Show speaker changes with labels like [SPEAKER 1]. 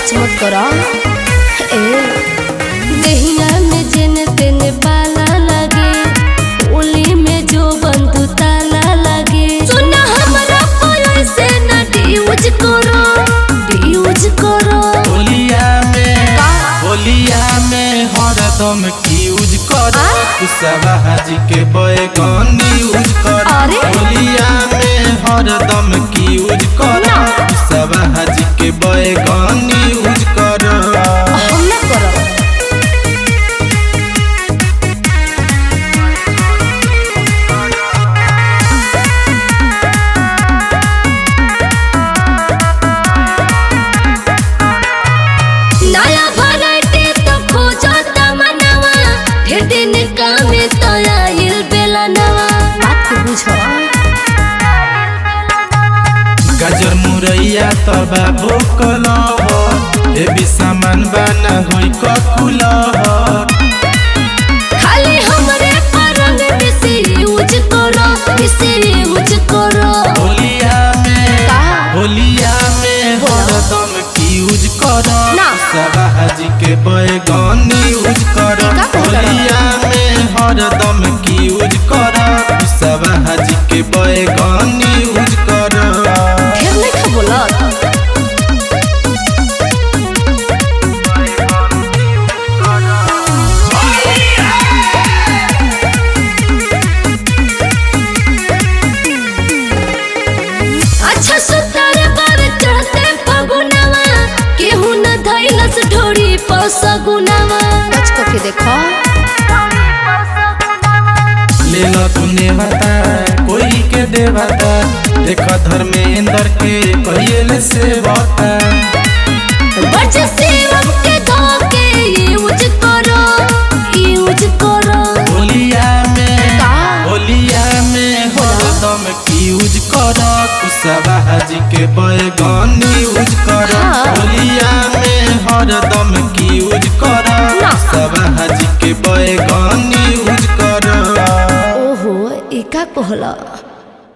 [SPEAKER 1] Touch मत करो। दहिया में जेन तेन पाला लगे, ओली में जो बंधु ताला लगे। सुना हमरा कोई से ना यूज करो, यूज करो।
[SPEAKER 2] होलिया में हरदम यूज करो, कुशवा हाजी के बैगन यूज करो। होलिया में हरदम यूज करो, कुशवा हाजी के बैगन यूज करो।
[SPEAKER 1] हम ना करो। नया वैरायटी तो खोजो तमन्नावा, ढेर दिन काम तो आइल बेला नवा। बात बुझो।
[SPEAKER 2] गाजर मुरैया तो बाबू कलह, ए भी सामान बना होई ककुलह।
[SPEAKER 1] खाली हमरे परंग मिसे यूज करो, मिसे यूज करो।
[SPEAKER 2] होलिया में हरदम यूज करो, कुशवा हाजी के बैगन यूज करो। होलिया में हरदम यूज करो, कुशवा हाजी के बैगन यूज करो।
[SPEAKER 1] ढेर नहीं खा बोला। अच्छा सुतार पर चढ़ते फगुनवा, केहू न धैलस ढोरी पसगुनवा। बच के देखो।
[SPEAKER 2] ले लो तूने बता कोई के देवता, देखा धर्मेंद्र के कहिए से बता।
[SPEAKER 1] बच सेवक के धोके यूज करो, यूज करो।
[SPEAKER 2] होलिया में हरदम यूज करो, कुशवा हाजी के बैगन यूज करो। होलिया में हरदम यूज करो, कुशवा हाजी के बैगन यूज करो।
[SPEAKER 1] ओहो एका कहला।